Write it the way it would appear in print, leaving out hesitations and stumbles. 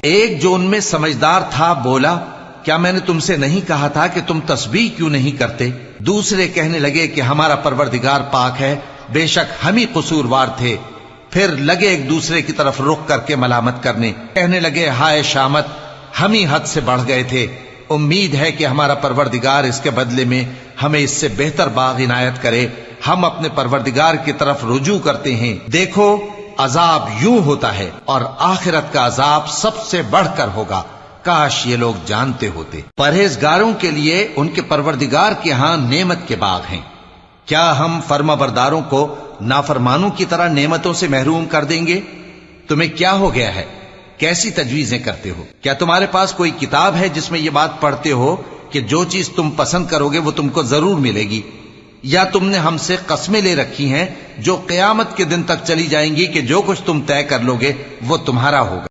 ایک جو ان میں سمجھدار تھا بولا، کیا میں نے تم سے نہیں کہا تھا کہ تم تسبیح کیوں نہیں کرتے؟ دوسرے کہنے لگے کہ ہمارا پروردگار پاک ہے، بے شک ہم ہی قصوروار تھے۔ پھر لگے ایک دوسرے کی طرف رخ کر کے ملامت کرنے، کہنے لگے ہائے شامت، ہم ہی حد سے بڑھ گئے تھے۔ امید ہے کہ ہمارا پروردگار اس کے بدلے میں ہمیں اس سے بہتر باغ عنایت کرے۔ ہم اپنے پروردگار کی طرف رجوع کرتے ہیں۔ دیکھو عذاب یوں ہوتا ہے اور آخرت کا عذاب سب سے بڑھ کر ہوگا۔ کاش یہ لوگ جانتے ہوتے۔ پرہیزگاروں کے لیے ان کے پروردگار کے ہاں نعمت کے باغ ہیں۔ کیا ہم فرما برداروں کو نافرمانوں کی طرح نعمتوں سے محروم کر دیں گے؟ تمہیں کیا ہو گیا ہے؟ کیسی تجویزیں کرتے ہو؟ کیا تمہارے پاس کوئی کتاب ہے جس میں یہ بات پڑھتے ہو کہ جو چیز تم پسند کرو گے وہ تم کو ضرور ملے گی؟ یا تم نے ہم سے قسمیں لے رکھی ہیں جو قیامت کے دن تک چلی جائیں گی کہ جو کچھ تم طے کر لو گے وہ تمہارا ہوگا؟